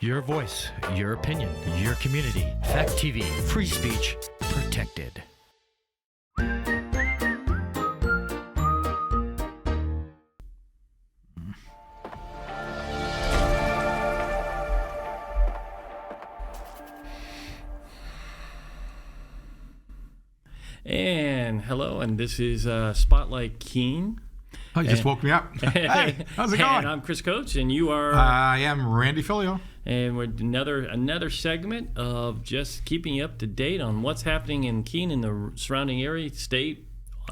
Your voice, your opinion, your community. Fact TV, free speech, protected. And hello, and this is Spotlight Keene. Oh, you just woke me up. Hey, how's it going? And I'm Chris Coates, and you are... I am Randy Filio. And we're another segment of just keeping you up to date on what's happening in Keene and the surrounding area, state,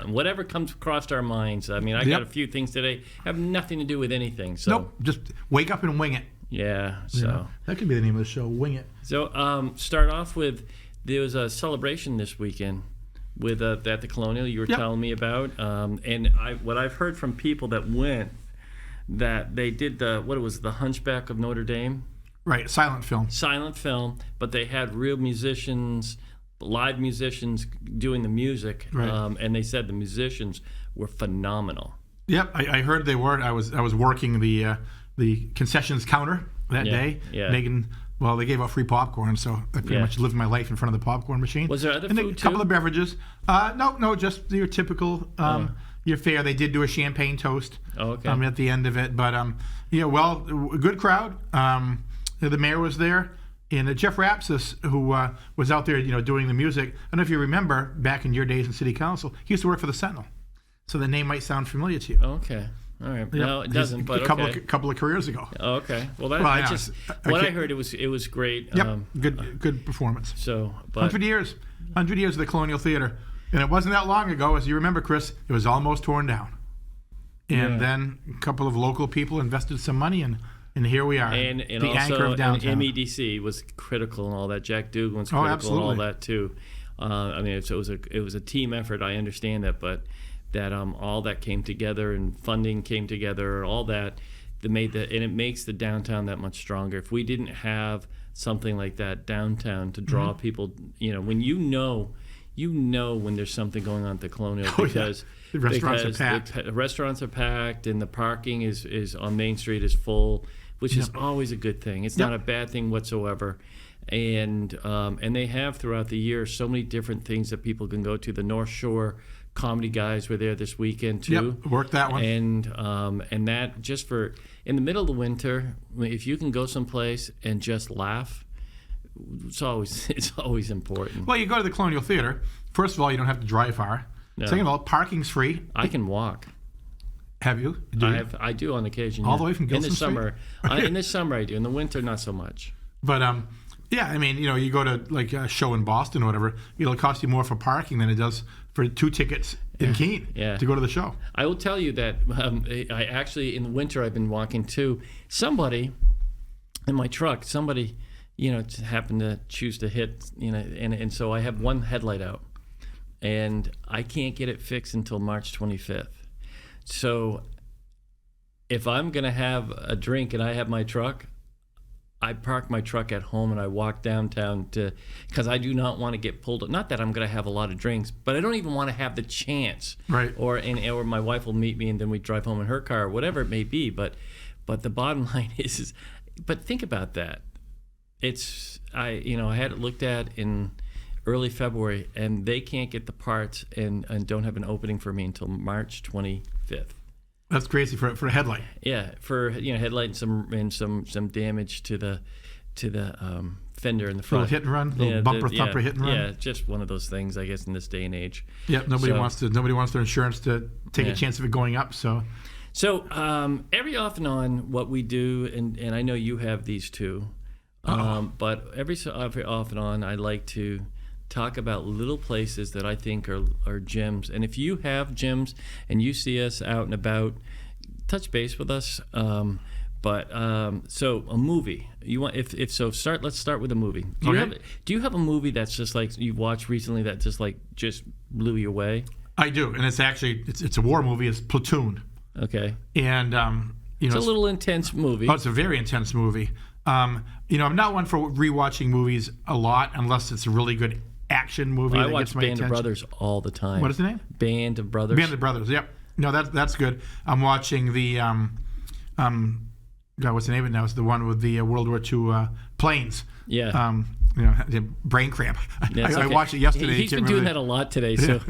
whatever comes across our minds. I mean, I got a few things today have nothing to do with anything. So. Nope, just wake up and wing it. Yeah, so... that could be the name of the show, Wing It. So start off with, there was a celebration this weekend with at the Colonial you were telling me about, and what I've heard from people that went, that they did the Hunchback of Notre Dame, right? Silent film, but they had real musicians, live musicians doing the music, right. And they said the musicians were phenomenal. Yep, I heard they were. I was working the concessions counter that day. Yeah. Making. Well, they gave out free popcorn, so I pretty much lived my life in front of the popcorn machine. Was there other food too? A couple of beverages. No, just your typical, your fare. They did do a champagne toast at the end of it. But, a good crowd. The mayor was there. And Jeff Rapsis, who was out there, doing the music. I don't know if you remember, back in your days in city council, he used to work for the Sentinel. So the name might sound familiar to you. Okay. All right. Yep. No, it doesn't. But a couple of careers ago. Oh, okay. Well, I heard it was great. Yep. Good performance. So, but 100 years of the Colonial Theater, and it wasn't that long ago, as you remember, Chris. It was almost torn down, and then a couple of local people invested some money, and here we are. And the also, anchor of downtown. And MEDC was critical and all that. Jack Dugan was critical and all that too. I mean, it was a team effort. I understand that, but. That all that came together and funding came together, all that and it makes the downtown that much stronger. If we didn't have something like that downtown to draw people, when you know when there's something going on at the Colonial because the restaurants are packed. The restaurants are packed and the parking is on Main Street is full, which is always a good thing. It's not a bad thing whatsoever. And they have throughout the year so many different things that people can go to. The North Shore comedy guys were there this weekend too. Yep, worked that one. And that just for in the middle of the winter, if you can go someplace and just laugh, it's always important. Well, you go to the Colonial Theater. First of all, you don't have to drive far. No. Second of all, parking's free. I can walk. Have you? I do on occasion. All the way from Gilson Street? In the summer I do. In the winter, not so much. But I mean, you go to like a show in Boston or whatever, it'll cost you more for parking than it does for 2 tickets in Keene to go to the show. I will tell you that I actually, in the winter, I've been walking too. Somebody in my truck, happened to choose to hit, and so I have one headlight out, and I can't get it fixed until March 25th. So if I'm going to have a drink and I have my truck, I park my truck at home and I walk downtown because I do not want to get pulled up. Not that I'm going to have a lot of drinks, but I don't even want to have the chance. Right. Or my wife will meet me and then we drive home in her car, or whatever it may be. But the bottom line is, but think about that. I had it looked at in early February and they can't get the parts and don't have an opening for me until March 25th. That's crazy for a headlight. Yeah, for headlight and some damage to the fender in the front. Little hit and run, little bumper thumper hit and run. Yeah, just one of those things, I guess, in this day and age. Yeah, nobody wants their insurance to take a chance of it going up. So every off and on, what we do, and I know you have these too, but every off and on, I like to talk about little places that I think are gems. And if you have gems and you see us out and about, touch base with us. So a movie. Let's start with a movie. Do you have a movie that's just like you've watched recently that just blew you away? I do, and it's actually it's a war movie. It's Platoon. Okay. And it's a little intense movie. Oh, it's a very intense movie. I'm not one for rewatching movies a lot unless it's a really good action movie. I watch Band of Brothers all the time. What is the name? Band of Brothers. Band of Brothers. Yep. No, that's good. I'm watching the God, what's the name of it now? It's the one with the World War II planes. Yeah. The brain cramp. Yeah, I watched it yesterday. He's been doing that a lot today. So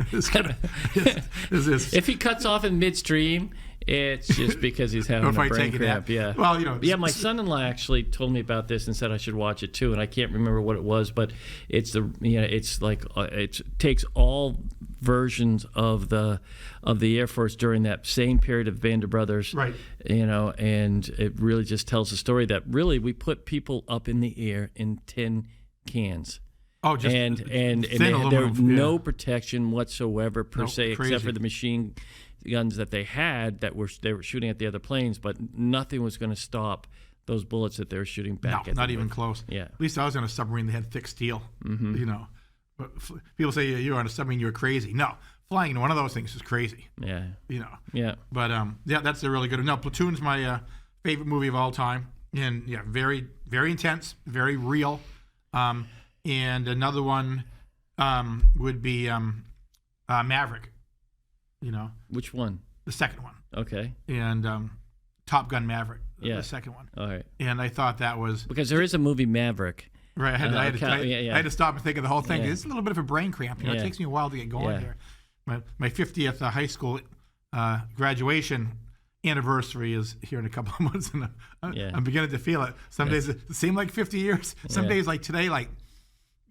if he cuts off in midstream, it's just because he's having a brain cramp. Yeah. Well, Yeah, my son-in-law actually told me about this and said I should watch it too, and I can't remember what it was, but it's it's like it takes all versions of the Air Force during that same period of Band of Brothers. Right. And it really just tells the story that really we put people up in the air in tin cans. Oh, just and there's no protection whatsoever per se, crazy. except for the machine guns that they had they were shooting at the other planes, but nothing was going to stop those bullets that they were shooting back at. Not even close. Yeah. At least I was on a submarine that had thick steel. But people say you're on a submarine, you're crazy. No, flying in one of those things is crazy. Yeah. Yeah. But that's a really good. No, Platoon's my favorite movie of all time, and very, very intense, very real. And another one would be Maverick. Which one? The second one. Okay. And Top Gun Maverick. Yeah. The second one. All right. And I thought that was because there is a movie Maverick. Right. I had to stop and think of the whole thing. Yeah. It's a little bit of a brain cramp. It takes me a while to get going here. My 50th high school graduation anniversary is here in a couple of months, and I'm beginning to feel it. Some days it seem like 50 years. Some days like today, I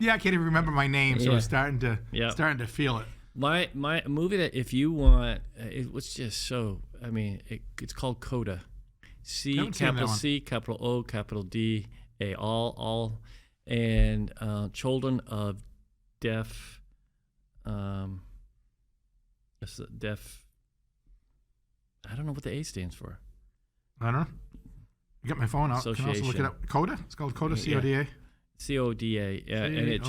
can't even remember my name, so I'm starting to feel it. My movie that if you want, it was just so. I mean, it's called Coda, capital C, capital O, capital D, A, all, and children of deaf. Deaf. I don't know what the A stands for. I don't know. You got my phone out. Can I also look it up? Coda? It's called Coda, C-O-D-A? C-O-D-A, yeah. And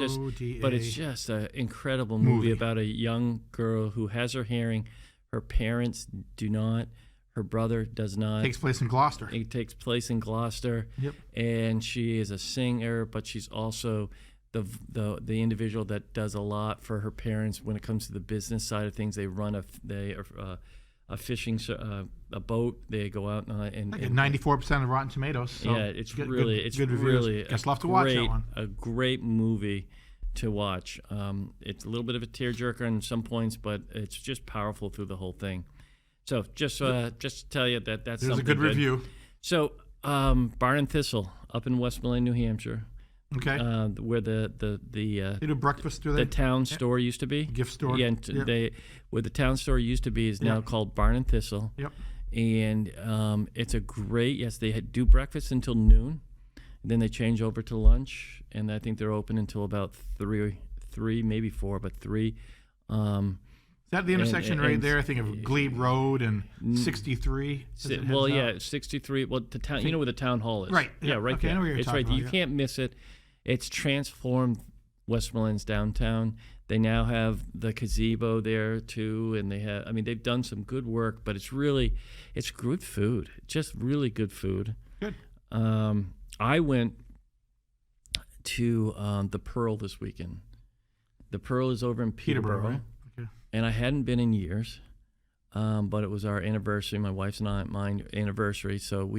but it's just an incredible movie about a young girl who has her hearing. Her parents do not. Her brother does not. Takes place in Gloucester. It takes place in Gloucester. Yep. And she is a singer, but she's also the individual that does a lot for her parents when it comes to the business side of things. They run a fishing a boat. They go out and 94% of Rotten Tomatoes. So it's really Guess I'll have to watch that one. A great movie to watch. It's a little bit of a tearjerker on some points, but it's just powerful through the whole thing. So just to tell you that's there's something a good review. So Barn and Thistle up in Westmoreland, New Hampshire. Okay. Where the they do breakfast, do they? The town store used to be. Gift store. Yeah, where the town store used to be is now called Barn and Thistle. Yep. And it's a great. They do breakfast until noon, then they change over to lunch, and I think they're open until about three, maybe 4, but 3. Is that the intersection right there? I think of Glebe Road and 63. 63. Well, the town. You know where the town hall is, right? Yeah, right okay, there. I know where you're it's talking right. about, You can't miss it. It's transformed Westmoreland's downtown. They now have the gazebo there too, and they've done some good work. But it's good food. Just really good food. Good. I went to the Pearl this weekend. The Pearl is over in Peterborough. Right? Okay. And I hadn't been in years, but it was our anniversary, my wife's and mine anniversary. So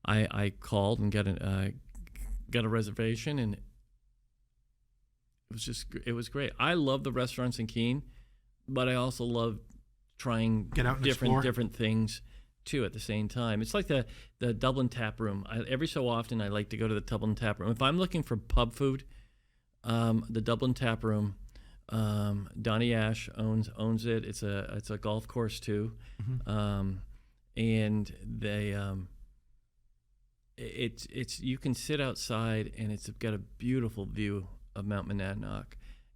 I called and got a reservation, and it was great. I love the restaurants in Keene, but I also love trying different things too at the same time. It's like the Dublin Tap Room. Every so often I like to go to the Dublin Tap Room. If I'm looking for pub food, the Dublin Tap Room, Donnie Ash owns it. It's a golf course too. Mm-hmm. And they it's you can sit outside, and it's got a beautiful view of Mount Monadnock,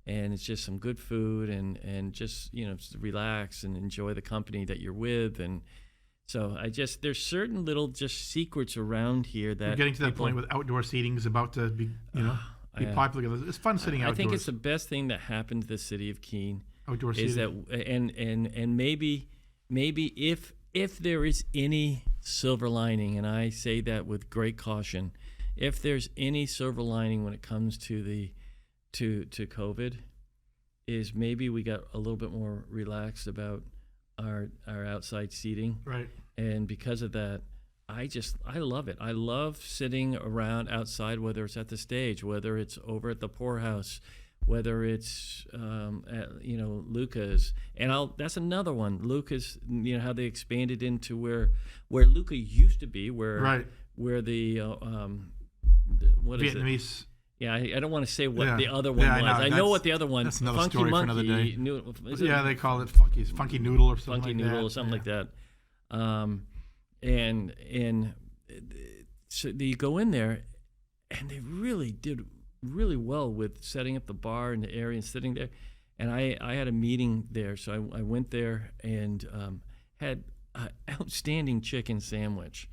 and it's just some good food, and just just relax and enjoy the company that you're with. And so there's certain little just secrets around here that you're getting to that point with outdoor seating is about to be be popular. It's fun sitting outdoors. I think it's the best thing that happened to the city of Keene. Outdoor is seating. That and maybe if there is any silver lining, and I say that with great caution, if there's any silver lining when it comes to to COVID, is maybe we got a little bit more relaxed about our outside seating. Right. And because of that, I love it. I love sitting around outside, whether it's at the stage, whether it's over at the poorhouse, whether it's at, Luca's, and that's another one. Luca's, how they expanded into where Luca used to be, where the what Vietnamese. Is it? Yeah, I don't want to say what the other one was. I know what the other one. That's another Funky story Monkey, for another day. They call it Funky Noodle or something. Funky Noodle or something like that. And so you go in there, and they really did really well with setting up the bar and the area and sitting there. And I had a meeting there, so I went there and had an outstanding chicken sandwich,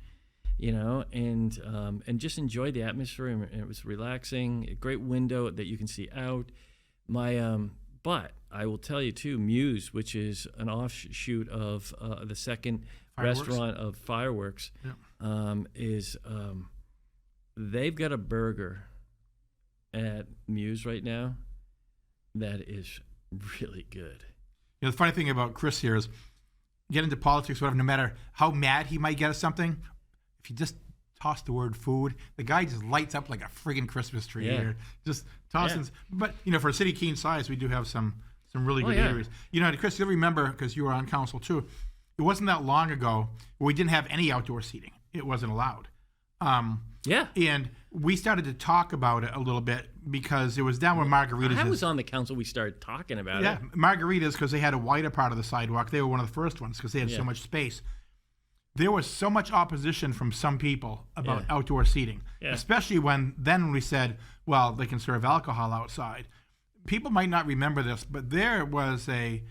and just enjoyed the atmosphere, and it was relaxing. A great window that you can see out. But I will tell you too, Muse, which is an offshoot of the second restaurant of Fireworks, is they've got a burger at Muse right now that is really good. The funny thing about Chris here is, get into politics, whatever, no matter how mad he might get at something, if you just toss the word food, the guy just lights up like a friggin' Christmas tree here. Just tossing. But, for a city Keene size, we do have some really good areas. Chris, you'll remember, because you were on council too, it wasn't that long ago where we didn't have any outdoor seating. It wasn't allowed. And we started to talk about it a little bit because it was down where Margaritas is. I was on the council, we started talking about it. Yeah, Margaritas, because they had a wider part of the sidewalk. They were one of the first ones because they had so much space. There was so much opposition from some people about outdoor seating, especially when we said, well, they can serve alcohol outside. People might not remember this, but there was a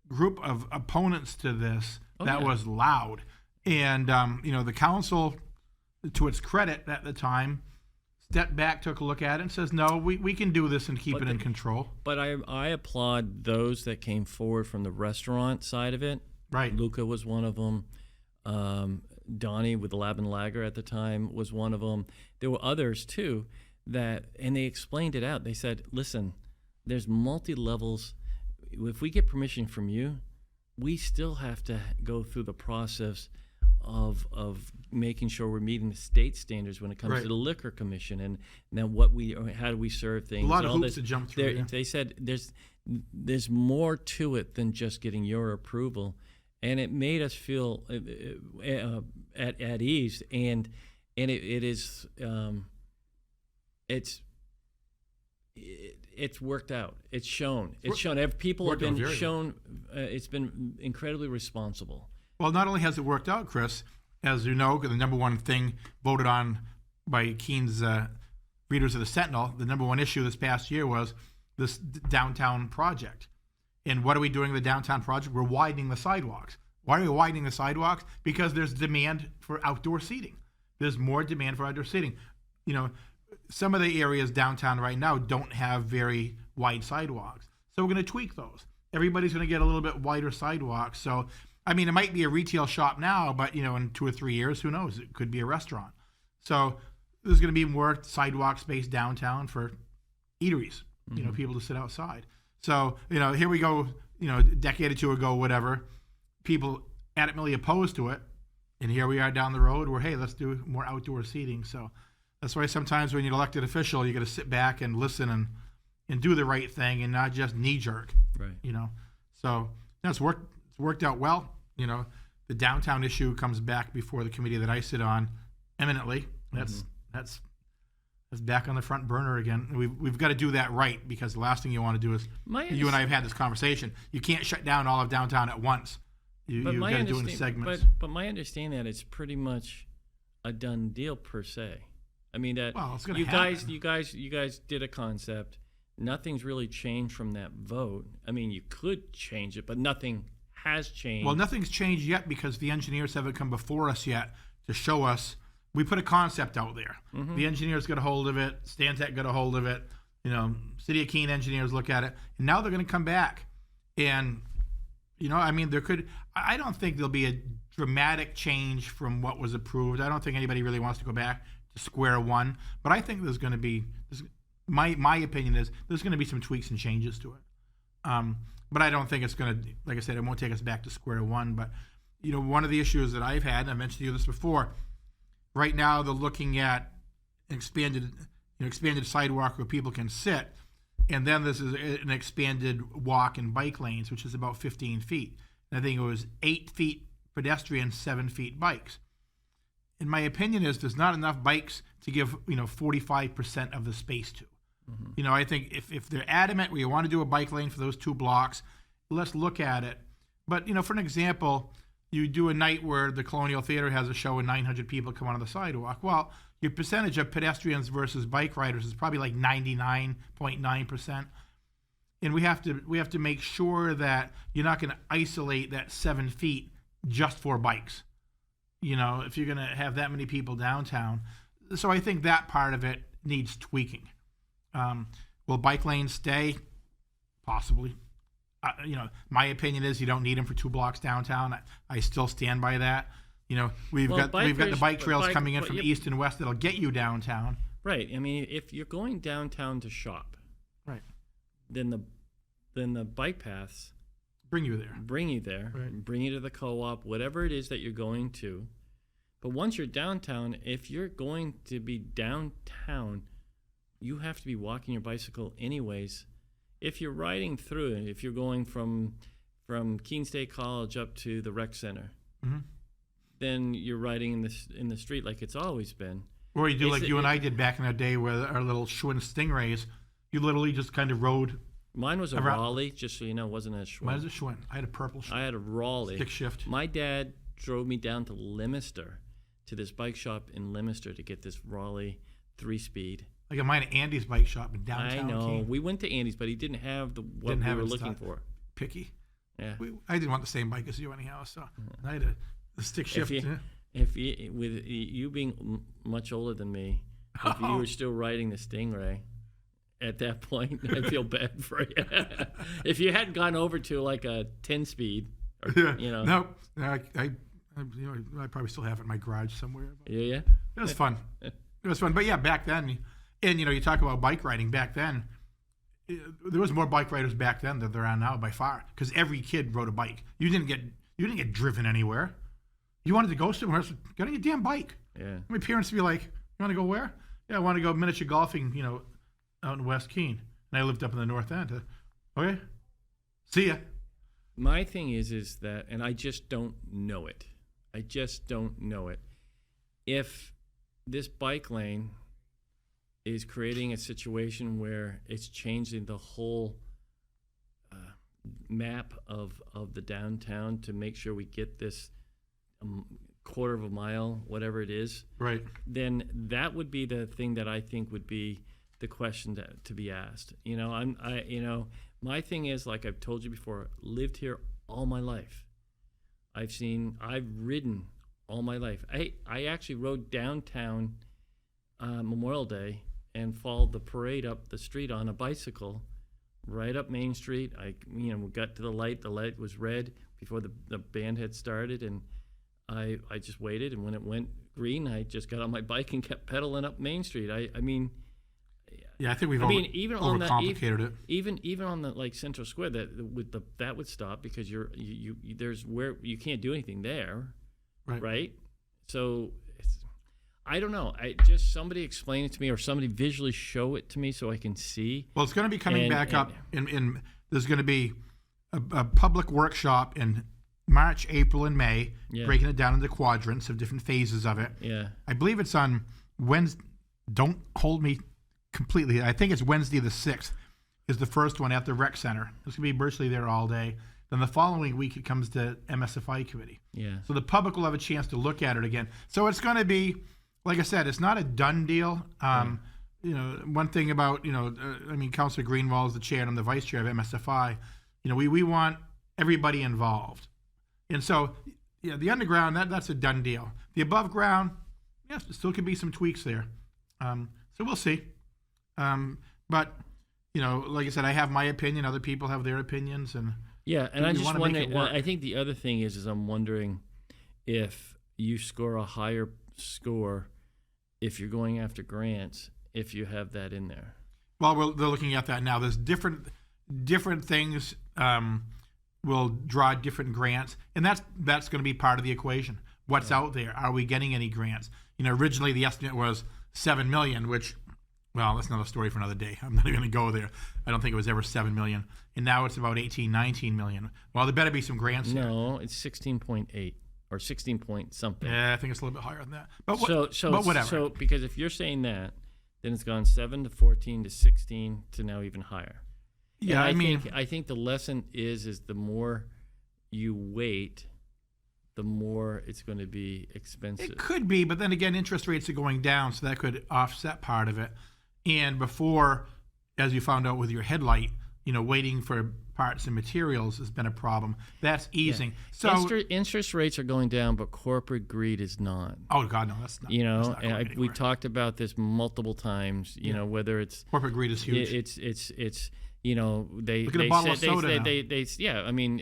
group of opponents to this that was loud. And, the council, to its credit at the time, stepped back, took a look at it, and says, no, we can do this and keep it in control. But I applaud those that came forward from the restaurant side of it. Right. Luca was one of them. Donnie with the Lab and Lager at the time was one of them. There were others too and they explained it out. They said, listen, there's multi-levels. If we get permission from you, we still have to go through the process of making sure we're meeting the state standards when it comes to the Liquor Commission and then how do we serve things. A lot of hoops to jump through. They said there's more to it than just getting your approval. And it made us feel at ease, and it is it's worked out. It's shown. People have been shown. It's been incredibly responsible. Well, not only has it worked out, Chris, as you know, the number one thing voted on by Keene's readers of the Sentinel, the number one issue this past year was this downtown project. And what are we doing in the downtown project? We're widening the sidewalks. Why are we widening the sidewalks? Because there's demand for outdoor seating. There's more demand for outdoor seating. Some of the areas downtown right now don't have very wide sidewalks. So we're going to tweak those. Everybody's going to get a little bit wider sidewalks. So, it might be a retail shop now, but, in 2 or 3 years, who knows? It could be a restaurant. So there's going to be more sidewalk space downtown for eateries, people to sit outside. So, here we go, a decade or two ago, whatever, people adamantly opposed to it. And here we are down the road where, hey, let's do more outdoor seating. So that's why sometimes when you're an elected official, you got to sit back and listen and do the right thing and not just knee jerk. Right. So it's worked out well. The downtown issue comes back before the committee that I sit on eminently. That's back on the front burner again. We've got to do that right, because the last thing you want to do is, you and I have had this conversation, you can't shut down all of downtown at once. You've got to do it in segments. But my understanding that it's pretty much a done deal per se. It's going to happen. You guys did a concept. Nothing's really changed from that vote. You could change it, but nothing has changed. Well, nothing's changed yet because the engineers haven't come before us yet to show us. We put a concept out there. Mm-hmm. The engineers got a hold of it. Stantec got a hold of it. City of Keene engineers look at it. And now they're going to come back. And, I don't think there'll be a dramatic change from what was approved. I don't think anybody really wants to go back to square one. But I think there's going to be, my opinion is, there's going to be some tweaks and changes to it. But I don't think it's going to, like I said, it won't take us back to square one. But, one of the issues that I've had, and I mentioned to you this before, Right now, they're looking at expanded sidewalk where people can sit, and then this is an expanded walk and bike lanes, which is about 15 feet. And I think it was 8 feet pedestrians, 7 feet bikes. In my opinion, there's not enough bikes to give 45% of the space to. Mm-hmm. I think if they're adamant we want to do a bike lane for those 2 blocks, let's look at it. But for an example, you do a night where the Colonial Theater has a show and 900 people come onto the sidewalk. Well, your percentage of pedestrians versus bike riders is probably like 99.9%. And we have to make sure that you're not going to isolate that 7 feet just for bikes. If you're going to have that many people downtown. So I think that part of it needs tweaking. Will bike lanes stay? Possibly. My opinion is you don't need them for 2 blocks downtown. I still stand by that. We've got the bike trails coming in from east and west that'll get you downtown. Right. I mean, if you're going downtown to shop, right, then the bike paths bring you there. Right. Bring you to the co-op, whatever it is that you're going to. But once you're downtown, if you're going to be downtown, you have to be walking your bicycle anyways. If you're riding through, if you're going from Keene State College up to the rec center, mm-hmm. then you're riding in the street like it's always been. Or you do like you and I did back in the day with our little Schwinn Stingrays. You literally just kind of rode. Mine was a Raleigh, just so you know, it wasn't a Schwinn. Mine was a Schwinn. I had a purple Schwinn. I had a Raleigh. Stick shift. My dad drove me down to Leominster, to this bike shop in Leominster to get this Raleigh 3-speed. I got mine at Andy's bike shop in downtown. I know. Keene. We went to Andy's, but he didn't have what we were looking for. Picky. Yeah. I didn't want the same bike as you anyhow, so I had a stick shift. With you being much older than me, if you were still riding the Stingray at that point, I feel bad for you. If you hadn't gone over to like a 10-speed, No, I probably still have it in my garage somewhere. Yeah. It was fun. But yeah, back then, and you talk about bike riding back then. There was more bike riders back then than there are now by far, because every kid rode a bike. You didn't get driven anywhere. You wanted to go somewhere, get on your damn bike. Yeah. My parents would be like, "You want to go where?" "Yeah, I want to go miniature golfing, out in West Keene." And I lived up in the North End. Okay, see ya. My thing is that, and I just don't know it. If this bike lane is creating a situation where it's changing the whole map of the downtown to make sure we get this quarter of a mile, whatever it is, right? Then that would be the thing that I think would be the question to be asked. My thing is, like I've told you before, lived here all my life. I've ridden all my life. I actually rode downtown Memorial Day and followed the parade up the street on a bicycle, right up Main Street. We got to the light. The light was red before the band had started, and I just waited. And when it went green, I just got on my bike and kept pedaling up Main Street. Yeah, I think we've overcomplicated it. Even on the like Central Square, that would stop because there's where you can't do anything there, right? So I don't know. Somebody explain it to me, or somebody visually show it to me so I can see. Well, it's going to be coming back up in there's going to be a public workshop in March, April, and May, breaking it down into quadrants of different phases of it. Yeah, I believe it's on Wednesday. Don't hold me completely. I think it's Wednesday the 6th is the first one at the rec center. It's going to be virtually there all day. Then the following week it comes to MSFI committee. Yeah. So the public will have a chance to look at it again. So it's going to be, like I said, it's not a done deal. One thing about, Councilor Greenwald is the chair and I'm the vice chair of MSFI. We want everybody involved. And so, the underground, that's a done deal. The above ground, yes, there still could be some tweaks there. So we'll see. But, like I said, I have my opinion. Other people have their opinions. And I'm just wondering. I think the other thing is I'm wondering if you score a higher score if you're going after grants, if you have that in there. Well, they're looking at that now. There's different things will draw different grants, and that's going to be part of the equation. What's out there? Are we getting any grants? Originally the estimate was $7 million, which, well, that's another story for another day. I'm not even going to go there. I don't think it was ever $7 million. And now it's about 18, 19 million. Well, there better be some grants there. No, it's 16.8 or 16 point something. Yeah, I think it's a little bit higher than that. But, but whatever. So because if you're saying that, then it's gone 7 to 14 to 16 to now even higher. Yeah, and I think the lesson is the more you wait, the more it's going to be expensive. It could be, but then again, interest rates are going down, so that could offset part of it. And before, as you found out with your headlight, waiting for parts and materials has been a problem. That's easing. Yeah. So interest rates are going down, but corporate greed is not. Oh God, no, that's not. That's not we talked about this multiple times. Whether it's corporate greed is huge. It's they look at a bottle of soda now. I mean,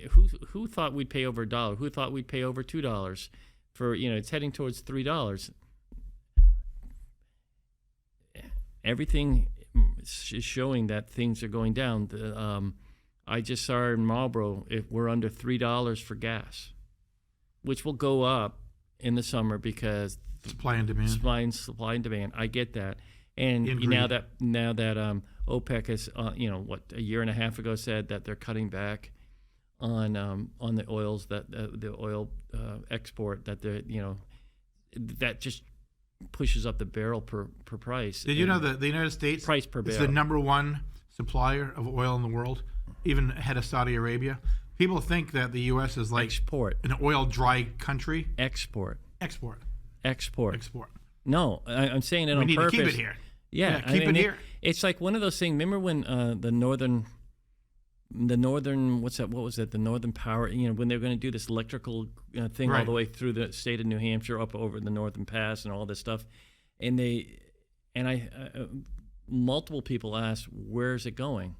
who thought we'd pay over $1? Who thought we'd pay over $2 for it's heading towards $3. Everything is showing that things are going down. I just saw in Marlboro if we're under $3 for gas, which will go up in the summer because supply and demand. Supply and demand. I get that. And now that OPEC has, a year and a half ago said that they're cutting back on the oils that the oil export that that just pushes up the barrel per price. Did you know that the United States price per barrel is the number one supplier of oil in the world, even ahead of Saudi Arabia? People think that the U.S. is like an oil dry country. Export. No, I'm saying it on purpose. We need to keep it here. Yeah, keep it here. It's like one of those things. Remember when the northern what's that? What was it? The Northern Power. When they're going to do this electrical thing all the way through the state of New Hampshire up over the Northern Pass and all this stuff, and multiple people asked, "Where's it going?"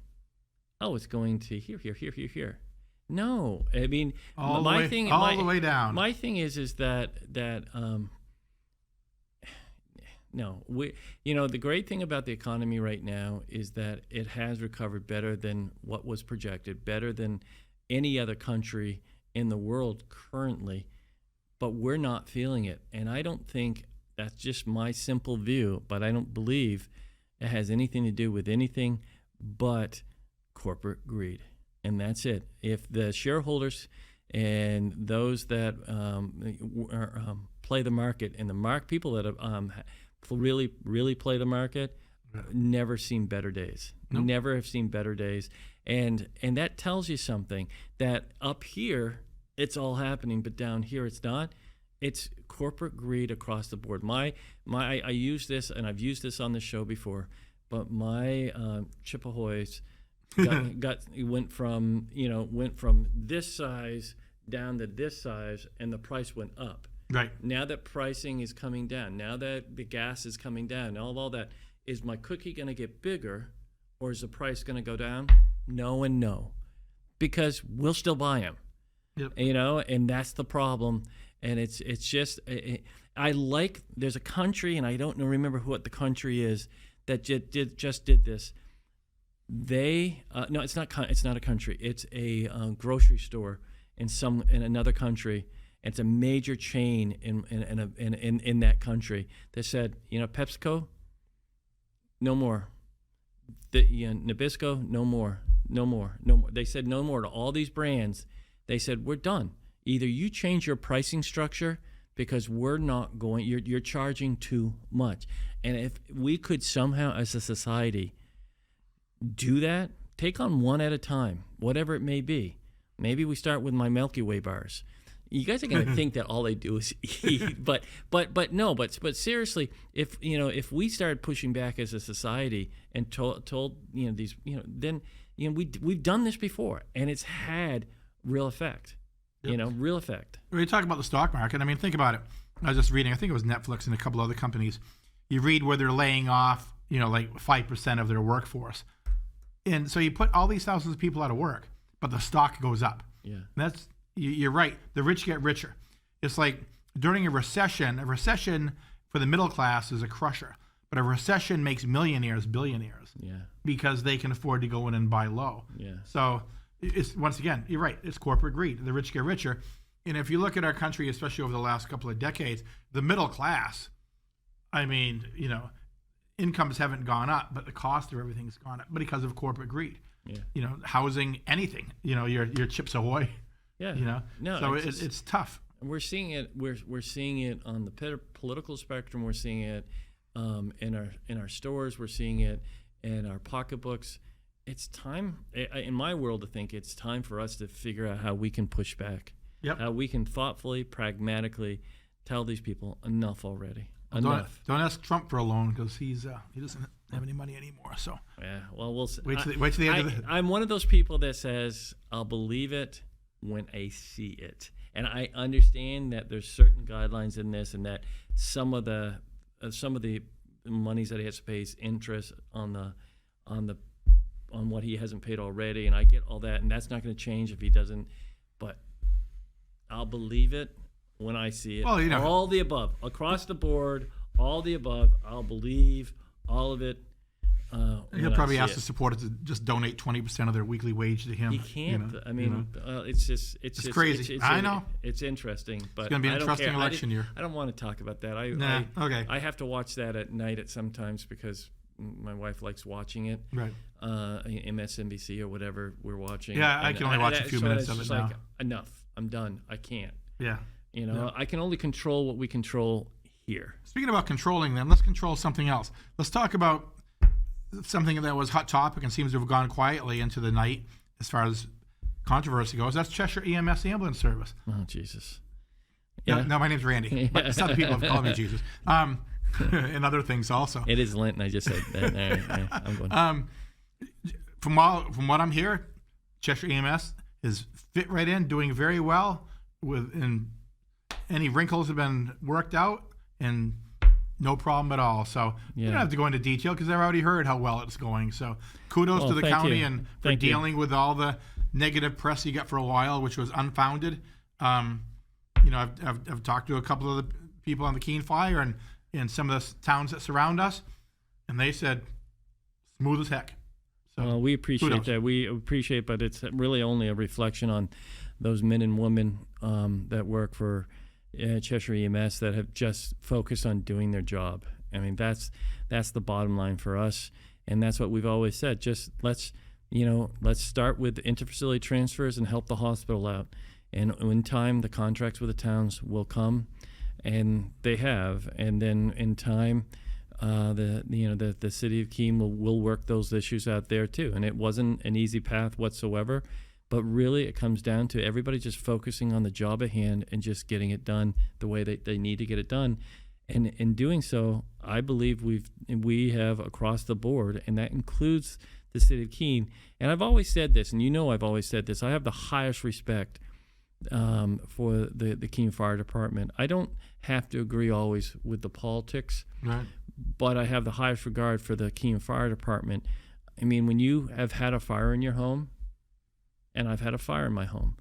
Oh, it's going to here. No, I mean all the way down. My thing is that no, the great thing about the economy right now is that it has recovered better than what was projected, better than any other country in the world currently, but we're not feeling it. And I don't think that's just my simple view, but I don't believe it has anything to do with anything but corporate greed. And that's it. If the shareholders and those that play the market and the people that really play the market never seen better days. Nope. Never have seen better days. And that tells you something, that up here it's all happening, but down here it's not. It's corporate greed across the board. I use this, and I've used this on the show before, but my Chips Ahoys went from this size down to this size, and the price went up. Right. Now that pricing is coming down, now that the gas is coming down, all that, is my cookie going to get bigger, or is the price going to go down? No and no, because we'll still buy them. Yep. And that's the problem. And it's just there's a country, and I don't remember what the country is, that just did this. No, it's not a country. It's a grocery store in another country. It's a major chain in that country that said, PepsiCo, no more. Nabisco, no more. They said no more to all these brands. They said, we're done. Either you change your pricing structure, because we're not going. You're charging too much. And if we could somehow, as a society, do that, take on one at a time, whatever it may be. Maybe we start with my Milky Way bars. You guys are going to think that all they do is eat, but seriously, if we started pushing back as a society and told these then we've done this before, and it's had real effect. Yep. Real effect. When you talk about the stock market, I mean, think about it. I was just reading, I think it was Netflix and a couple other companies. You read where they're laying off, like 5% of their workforce. And so you put all these thousands of people out of work, but the stock goes up. Yeah. You're right. The rich get richer. It's like during a recession for the middle class is a crusher, but a recession makes millionaires billionaires. Yeah. Because they can afford to go in and buy low. Yeah. So it's, once again, you're right. It's corporate greed. The rich get richer. And if you look at our country, especially over the last couple of decades, the middle class, I mean, incomes haven't gone up, but the cost of everything's gone up, but because of corporate greed. Yeah. Housing, anything. Your Chips Ahoy. Yeah. No. So it's tough. We're seeing it. We're seeing it on the political spectrum. We're seeing it in our stores. We're seeing it in our pocketbooks. It's time, in my world, to think it's time for us to figure out how we can push back. Yep. How we can thoughtfully, pragmatically tell these people enough already. Enough. Don't ask Trump for a loan because he doesn't have any money anymore. So yeah, well, we'll see. Wait till the end of the. I'm one of those people that says I'll believe it when I see it, and I understand that there's certain guidelines in this, and that some of the monies that he has to pay is interest on what he hasn't paid already, and I get all that, and that's not going to change if he doesn't. But I'll believe it when I see it. Well, all the above, across the board, all the above. I'll believe all of it. He'll probably ask the supporters to just donate 20% of their weekly wage to him. He can't. It's crazy. I know. It's interesting, but it's going to be an interesting election year. I don't want to talk about that. Okay. I have to watch that at night at sometimes because my wife likes watching it. Right. MSNBC or whatever we're watching. Yeah, I can only watch a few minutes of it now. Like, enough. I'm done. I can't. Yeah. I can only control what we control here. Speaking about controlling, then let's control something else. Let's talk about something that was hot topic and seems to have gone quietly into the night as far as controversy goes. That's Cheshire EMS ambulance service. Oh, Jesus. Yeah. No, my name's Randy, but some people have called me Jesus. And other things also. It is Lent, and I just said that. I'm going. From what I'm hearing, Cheshire EMS is fit right in, doing very well. And any wrinkles have been worked out, and no problem at all. So you don't have to go into detail because I've already heard how well it's going. So kudos to the county and for dealing with all the negative press you got for a while, which was unfounded. I've talked to a couple of the people on the Keene fire and in some of the towns that surround us, and they said smooth as heck. So we appreciate that. We appreciate, but it's really only a reflection on those men and women that work for Cheshire EMS that have just focused on doing their job. I mean, that's the bottom line for us, and that's what we've always said. Just let's start with interfacility transfers and help the hospital out, and in time the contracts with the towns will come, and they have, and then in time the city of Keene will work those issues out there too. And it wasn't an easy path whatsoever. But really, it comes down to everybody just focusing on the job at hand and just getting it done the way they need to get it done. And in doing so, I believe we have across the board, and that includes the city of Keene. And I've always said this, and I've always said this, I have the highest respect for the Keene Fire Department. I don't have to agree always with the politics, right, but I have the highest regard for the Keene Fire Department. I mean, when you have had a fire in your home, and I've had a fire in my home,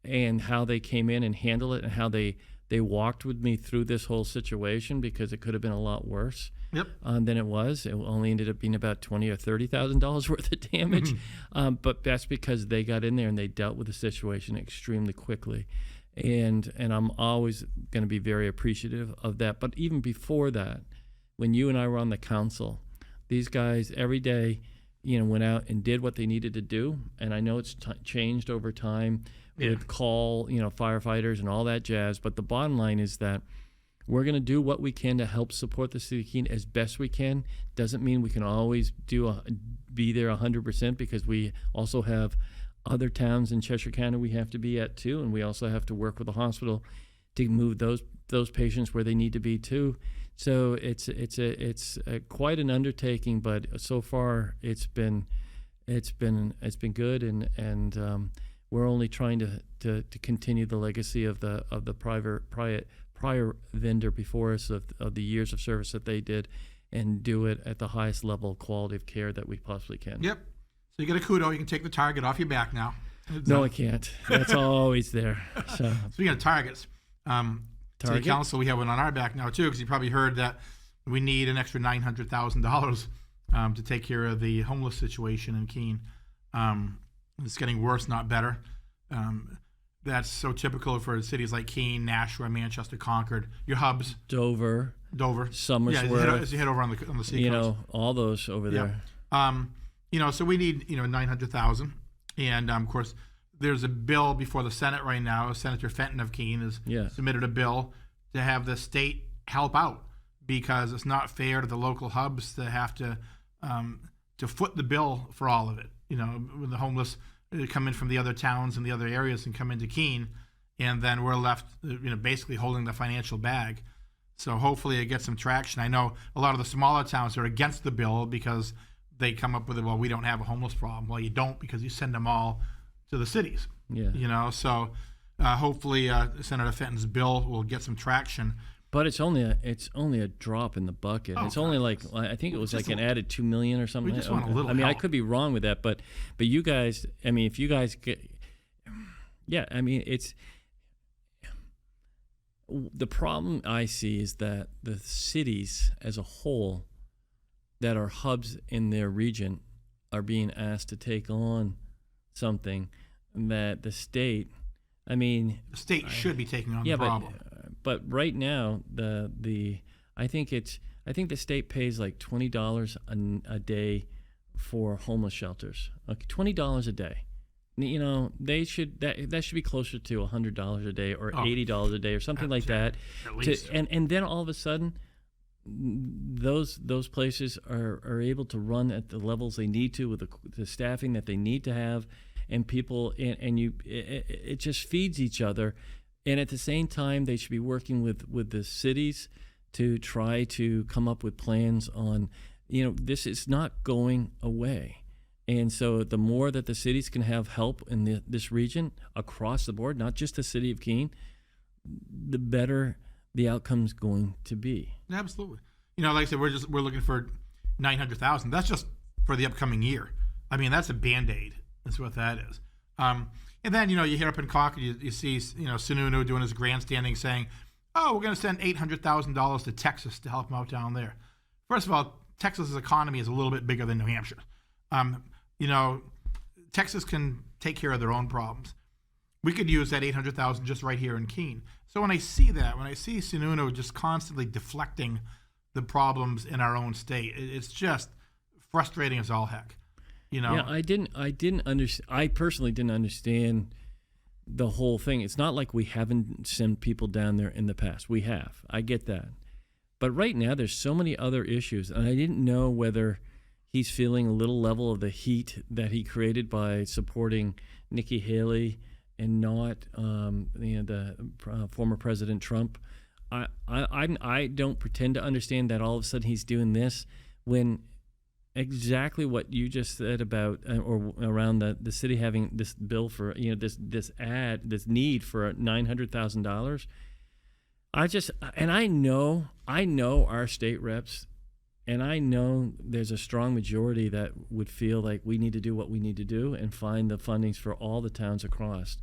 and how they came in and handled it, and how they walked with me through this whole situation, because it could have been a lot worse than it was. It only ended up being about $20,000 or $30,000 worth of damage, but that's because they got in there and they dealt with the situation extremely quickly, and I'm always going to be very appreciative of that. But even before that, when you and I were on the council, these guys every day went out and did what they needed to do. And I know it's changed over time with call, firefighters and all that jazz. But the bottom line is that we're going to do what we can to help support the city of Keene as best we can. Doesn't mean we can always be there 100%, because we also have other towns in Cheshire County we have to be at too. And we also have to work with the hospital to move those patients where they need to be too. So it's quite an undertaking, but so far it's been good, and we're only trying to continue the legacy of the prior vendor before us of the years of service that they did, and do it at the highest level of quality of care that we possibly can. Yep. So you get a kudo. You can take the target off your back now. No, I can't. That's always there. So speaking of targets. City Council, we have one on our back now too, because you probably heard that we need an extra $900,000 to take care of the homeless situation in Keene. It's getting worse, not better. that's so typical for cities like Keene, Nashua, Manchester, Concord. Your hubs. Dover, Somersworth. Yeah, as you head over on the seacoast. You know, all those over there. You know, so we need, you know, 900,000. And, of course, there's a bill before the Senate right now. Senator Fenton of Keene has submitted a bill to have the state help out because it's not fair to the local hubs to have to foot the bill for all of it. You know, when the homeless come in from the other towns and the other areas and come into Keene, and then we're left, you know, basically holding the financial bag. So hopefully it gets some traction. I know a lot of the smaller towns are against the bill because they come up with it, well, we don't have a homeless problem. Well, you don't because you send them all to the cities. Yeah. You know, so hopefully Senator Fenton's bill will get some traction. But it's only a drop in the bucket. It's only like, I think it was like an added $2 million or something. We just want a little I mean, help. I could be wrong with that, but you guys, I mean, if you guys get, yeah, I mean, it's, the problem I see is that the cities as a whole that are hubs in their region are being asked to take on something that the state, I mean, the state should be taking on the problem. But right now I think the state pays like $20 a day for homeless shelters. Okay, $20 a day. You know, they should that should be closer to $100 a day or $80 a day or something like that. At least. And then all of a sudden, those places are able to run at the levels they need to with the staffing that they need to have, and people it just feeds each other. And at the same time, they should be working with the cities to try to come up with plans on, you know, this is not going away. And so the more that the cities can have help in this region across the board, not just the city of Keene, the better the outcome's going to be. Absolutely. You know, like I said, we're looking for 900,000. That's just for the upcoming year. I mean, that's a Band-Aid. That's what that is. And then, you know, you hear up in Concord, you see, you know, Sununu doing his grandstanding saying, oh, we're going to send $800,000 to Texas to help them out down there. First of all, Texas's economy is a little bit bigger than New Hampshire. You know, Texas can take care of their own problems. We could use that $800,000 just right here in Keene. So when I see Sununu just constantly deflecting the problems in our own state, it's just frustrating as all heck. You know? Yeah, I personally didn't understand the whole thing. It's not like we haven't sent people down there in the past. We have. I get that. But right now there's so many other issues, and I didn't know whether he's feeling a little level of the heat that he created by supporting Nikki Haley and not the former President Trump. I don't pretend to understand that all of a sudden he's doing this when exactly what you just said about or around the city having this bill for, you know, this need for $900,000. I know our state reps, and I know there's a strong majority that would feel like we need to do what we need to do and find the fundings for all the towns across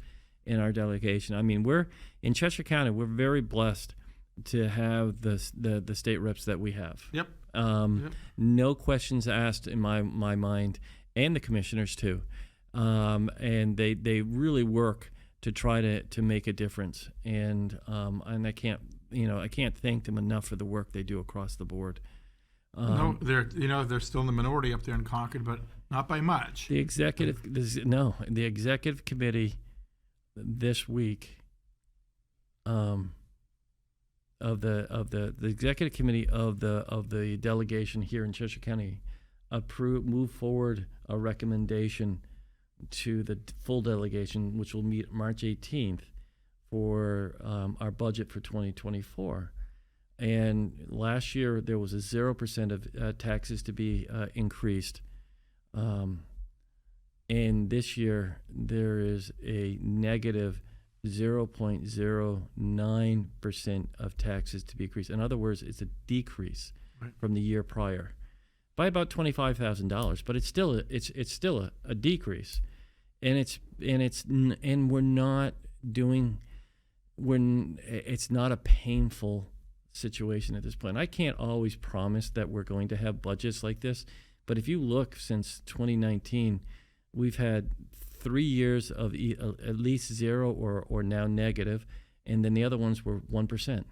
in our delegation. I mean, we're in Cheshire County, we're very blessed to have the state reps that we have. Yep. No questions asked in my mind, and the commissioners too. And they really work to try to make a difference. And I can't thank them enough for the work they do across the board. No, they're still in the minority up there in Concord, but not by much. The executive committee this week of the executive committee of the delegation here in Cheshire County move forward a recommendation to the full delegation, which will meet March 18th for our budget for 2024. And last year there was a 0% of taxes to be increased, and this year there is a negative 0.09% of taxes to be increased. In other words, it's a decrease from the year prior by about $25,000, but it's still a decrease, and it's not a painful situation at this point. I can't always promise that we're going to have budgets like this, but if you look since 2019, we've had 3 years of at least zero or now negative, and then the other ones were 1%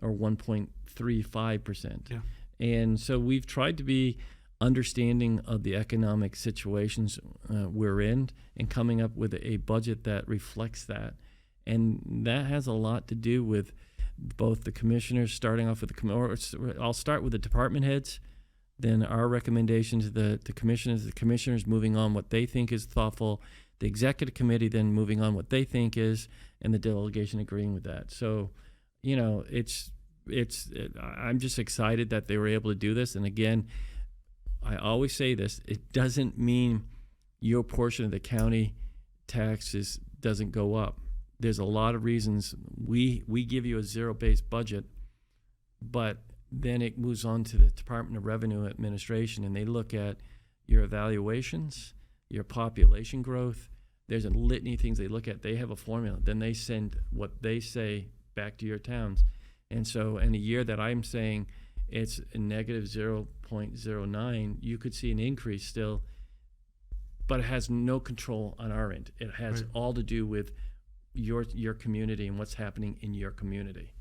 or 1.35%. Yeah. And so we've tried to be understanding of the economic situations we're in and coming up with a budget that reflects that. And that has a lot to do with both the commissioners, starting off with I'll start with the department heads, then our recommendation to the commissioners moving on what they think is thoughtful, the executive committee then moving on what they think is, and the delegation agreeing with that. So, I'm just excited that they were able to do this. And again, I always say this, it doesn't mean your portion of the county taxes doesn't go up. There's a lot of reasons we give you a zero-based budget, but then it moves on to the Department of Revenue Administration, and they look at your evaluations, your population growth. There's a litany of things they look at. They have a formula. Then they send what they say back to your towns. And so in a year that I'm saying it's a negative 0.09, you could see an increase still, but it has no control on our end. It has all to do with your community and what's happening in your community.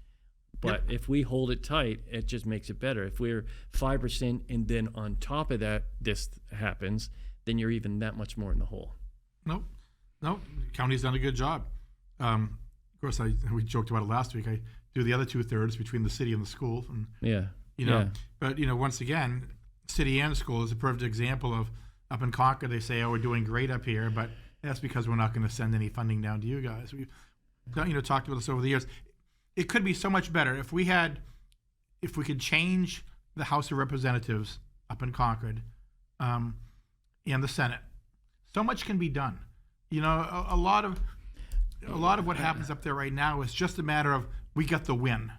But if we hold it tight, it just makes it better. If we're 5% and then on top of that this happens, then you're even that much more in the hole. No, the county's done a good job. Of course, we joked about it last week. I do the other 2/3 between the city and the school, and But once again, city and school is a perfect example of up in Concord. They say, "Oh, we're doing great up here," but that's because we're not going to send any funding down to you guys. We've talked about this over the years. It could be so much better if we could change the House of Representatives up in Concord and the Senate. So much can be done. A lot of what happens up there right now is just a matter of we got the win.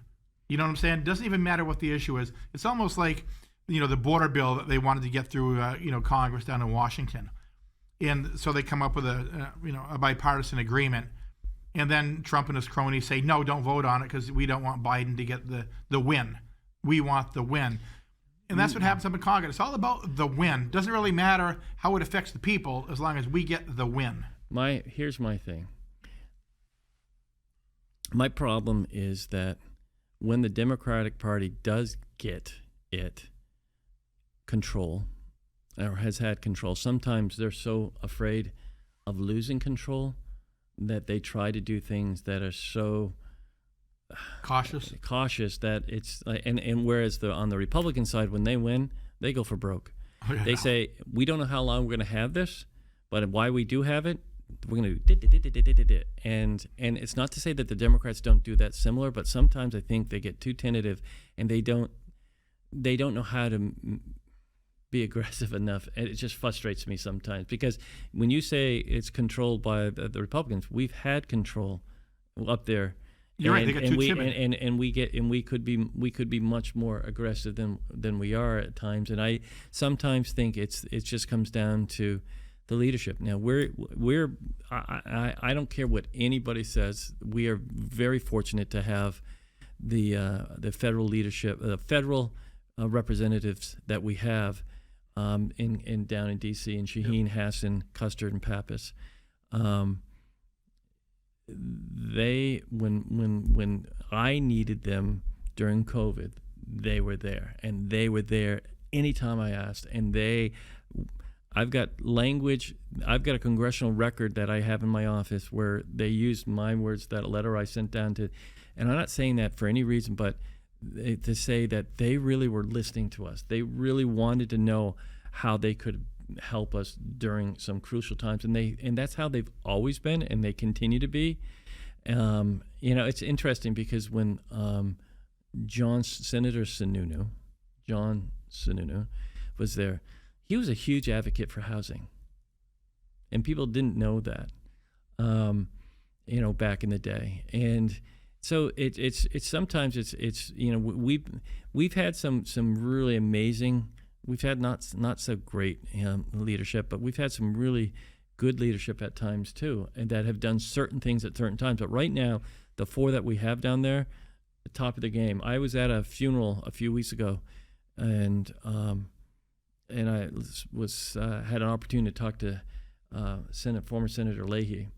You know what I'm saying? It doesn't even matter what the issue is. It's almost like the border bill that they wanted to get through Congress down in Washington, and so they come up with a bipartisan agreement. And then Trump and his cronies say, no, don't vote on it because we don't want Biden to get the win. We want the win. And that's what happens up in Congress. It's all about the win. Doesn't really matter how it affects the people as long as we get the win. Here's my thing. My problem is that when the Democratic Party does get control or has had control, sometimes they're so afraid of losing control that they try to do things that are so cautious that it's and whereas on the Republican side, when they win, they go for broke. They say, we don't know how long we're going to have this, but why we do have it, we're going to do and it's not to say that the Democrats don't do that similar, but sometimes I think they get too tentative and they don't know how to be aggressive enough, and it just frustrates me sometimes because when you say it's controlled by the Republicans, we've had control up there. You're right. They got too timid. And we could be much more aggressive than we are at times. And I sometimes think it just comes down to the leadership. Now I don't care what anybody says. We are very fortunate to have the federal leadership, the federal representatives that we have. In down in D.C. in Shaheen, Hassan, Custard, and Pappas, they when I needed them during COVID, they were there, and they were there anytime I asked. And I've got a congressional record that I have in my office where they used my words, that letter I sent down to, and I'm not saying that for any reason, but to say that they really were listening to us. They really wanted to know how they could help us during some crucial times, and that's how they've always been, and they continue to be. It's interesting because when Senator Sununu was there, he was a huge advocate for housing, and people didn't know that, back in the day, and. So it's sometimes we've had some really amazing, we've had not so great leadership, but we've had some really good leadership at times too, and that have done certain things at certain times. But right now, the four that we have down there, the top of the game. I was at a funeral a few weeks ago, and I had an opportunity to talk to former Senator Leahy,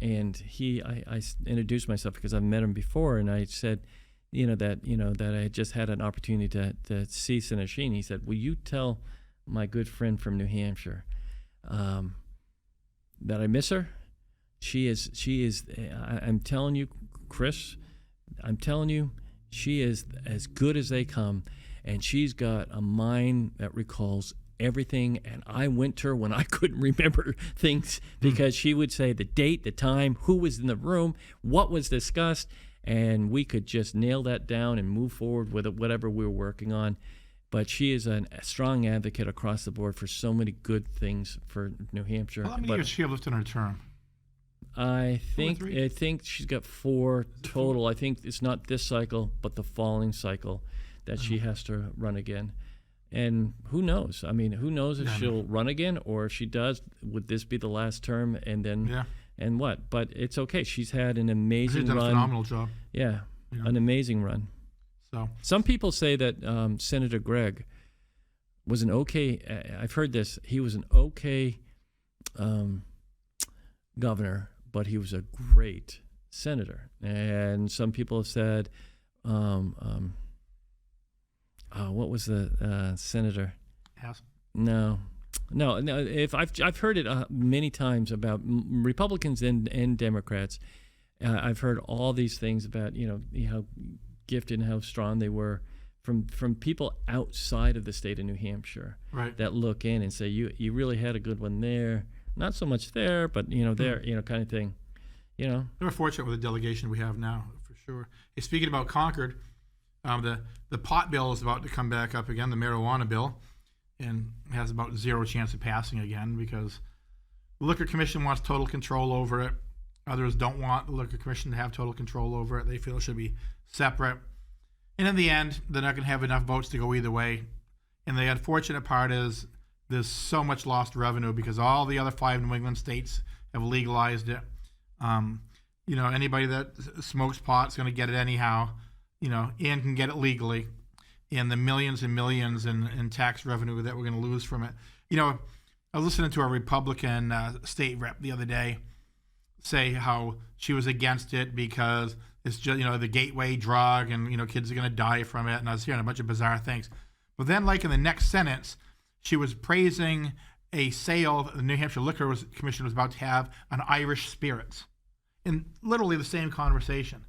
and I introduced myself because I've met him before, and I said, that I had just had an opportunity to see Senator Sheen. He said, "Will you tell my good friend from New Hampshire that I miss her? She is. I'm telling you, Chris. I'm telling you, she is as good as they come, and she's got a mind that recalls everything." And I went to her when I couldn't remember things because she would say the date, the time, who was in the room, what was discussed, and we could just nail that down and move forward with whatever we were working on. But she is a strong advocate across the board for so many good things for New Hampshire. How many years she have left in her term? I think she's got 4 total. I think it's not this cycle, but the following cycle that she has to run again. And who knows? I mean, who knows if she'll run again, or if she does, would this be the last term? And then, and what? But it's okay. She's had an amazing run. She's done a phenomenal job. Yeah, an amazing run. So some people say that Senator Gregg was an okay. I've heard this. He was an okay governor, but he was a great senator. And some people have said, what was the senator? Yes. No. If I've heard it many times about Republicans and Democrats. I've heard all these things about how gifted and how strong they were from people outside of the state of New Hampshire, right, that look in and say you really had a good one there. Not so much there, but there, kind of thing. We're fortunate with the delegation we have now, for sure. Hey, speaking about Concord, the pot bill is about to come back up again, the marijuana bill, and has about zero chance of passing again because the Liquor Commission wants total control over it. Others don't want the Liquor Commission to have total control over it. They feel it should be separate. And in the end, they're not going to have enough votes to go either way. And the unfortunate part is there's so much lost revenue because all the other 5 New England states have legalized it. Anybody that smokes pot is going to get it anyhow, and can get it legally. And the millions and millions in tax revenue that we're going to lose from it. I was listening to a Republican state rep the other day say how she was against it because it's just, the gateway drug and, kids are going to die from it. And I was hearing a bunch of bizarre things. But then, like in the next sentence, she was praising a sale the New Hampshire Liquor Commission was about to have on Irish spirits. In literally the same conversation.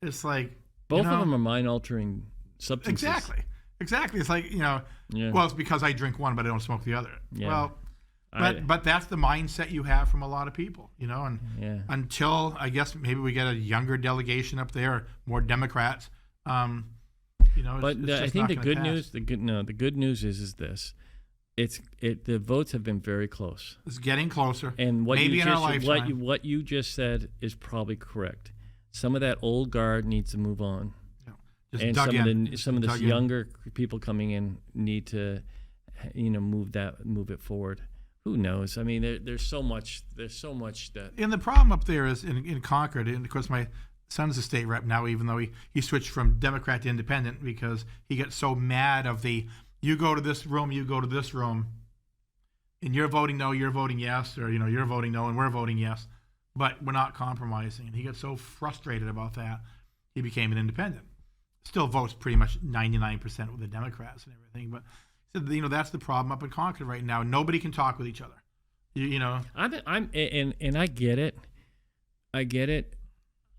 It's like... Both of them are mind-altering substances. Exactly. It's like, well, it's because I drink one, but I don't smoke the other. Yeah. Well, but that's the mindset you have from a lot of people, and until, I guess, maybe we get a younger delegation up there, more Democrats, But I think the good news is this. The votes have been very close. It's getting closer. And maybe in our lifetime. What you just said is probably correct. Some of that old guard needs to move on. And some of the younger people coming in need to, move it forward. Who knows? I mean, there's so much that. And the problem up there is in Concord, and of course my son's a state rep now, even though he switched from Democrat to Independent because he got so mad of you go to this room, you go to this room, and you're voting no, you're voting yes, or you're voting no and we're voting yes, but we're not compromising. And he got so frustrated about that, he became an independent. Still votes pretty much 99% with the Democrats and everything, but that's the problem up in Concord right now. Nobody can talk with each other. I get it.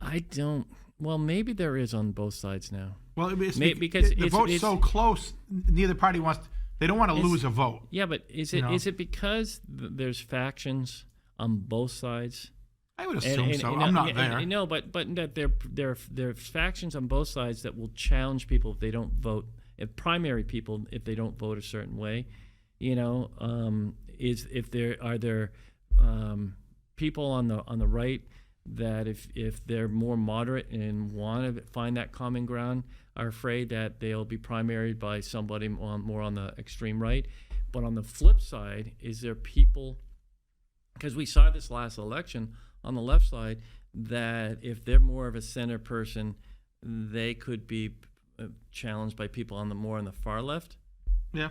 I don't. Well, maybe there is on both sides now. Well, because the vote's so close, neither party wants. They don't want to lose a vote. Yeah, but is it because there's factions on both sides? I would assume so. I'm not there. No, but that there are factions on both sides that will challenge people if they don't vote. If primary people, if they don't vote a certain way, if there are people on the right that if they're more moderate and want to find that common ground, are afraid that they'll be primaried by somebody more on the extreme right. But on the flip side, is there people, because we saw this last election on the left side, that if they're more of a center person, they could be challenged by people on the far left. Yeah.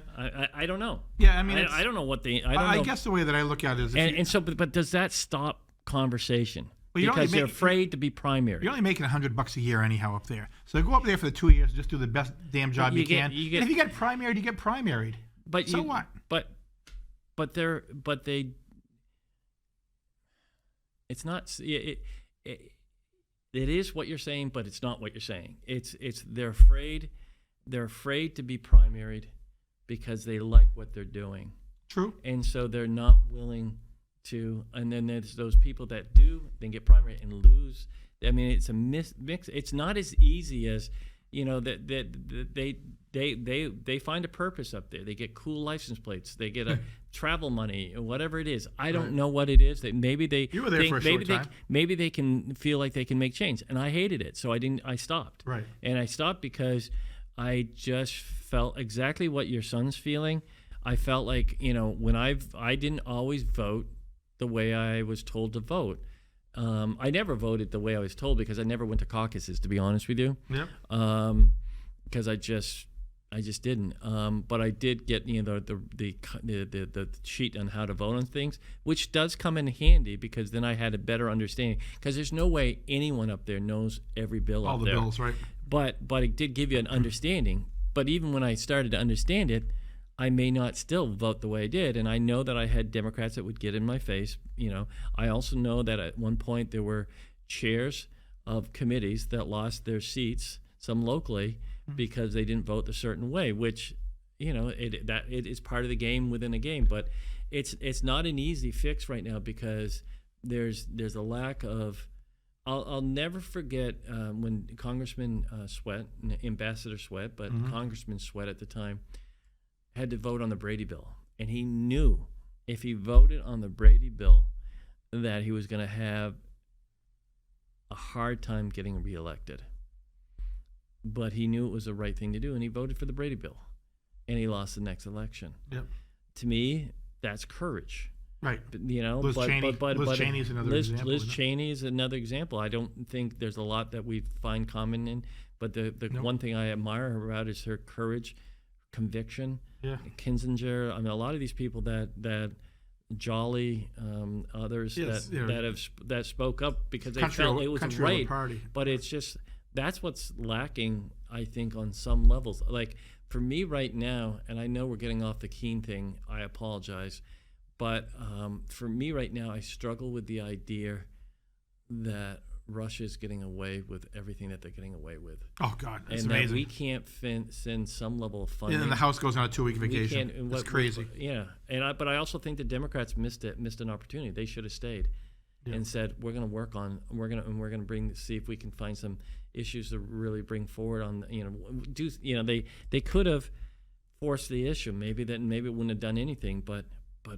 I don't know. Yeah, I mean, I don't know what they. I don't know. I guess the way that I look at it is, but does that stop conversation? Well, because they're afraid to be primary. You're only making $100 a year anyhow up there. So go up there for the 2 years, just do the best damn job you can. And if you get primaried, you get primaried. But so what? But they. It's not. It is what you're saying, but it's not what you're saying. It's they're afraid. They're afraid to be primaried because they like what they're doing. True. And so they're not willing to. And then there's those people that do then get primary and lose. I mean, it's a mix. It's not as easy as, that they find a purpose up there. They get cool license plates. They get a travel money or whatever it is. I don't know what it is. That maybe they you were there for a short time. Maybe they can feel like they can make change. And I hated it, so I stopped. Right. And I stopped because I just felt exactly what your son's feeling. I felt like, when I didn't always vote the way I was told to vote. I never voted the way I was told because I never went to caucuses, to be honest with you. Yep. Because I just didn't. But I did get the sheet on how to vote on things, which does come in handy because then I had a better understanding. Because there's no way anyone up there knows every bill all up the there. bills, right? But it did give you an understanding. But even when I started to understand it, I may not still vote the way I did. And I know that I had Democrats that would get in my face. I also know that at one point there were chairs of committees that lost their seats, some locally, because they didn't vote a certain way, which, it is part of the game within a game. But it's not an easy fix right now because there's a lack of. I'll never forget when Congressman Sweat, Ambassador Sweat, but Congressman Sweat at the time, had to vote on the Brady bill. And he knew if he voted on the Brady bill that he was going to have a hard time getting reelected. But he knew it was the right thing to do, and he voted for the Brady bill. And he lost the next election. Yep. To me, that's courage. Right. Liz Cheney is another example. Liz Cheney is another example. I don't think there's a lot that we find common in, but the one thing I admire her about is her courage, conviction. Yeah. Kinzinger. I mean, a lot of these people that Jolly, others that spoke up because they felt it was right. Party. But it's just that's what's lacking, I think, on some levels. Like for me right now, and I know we're getting off the Keene thing. I apologize. But for me right now, I struggle with the idea that Russia is getting away with everything that they're getting away with. Oh, God, that's and amazing. That we can't send some level of funding. And then the House goes on a 2-week vacation. It's crazy. Yeah, but I also think the Democrats missed an opportunity. They should have stayed and said, we're going to work on, we're going to see if we can find some issues to really bring forward on, they could have forced the issue. Maybe it wouldn't have done anything, but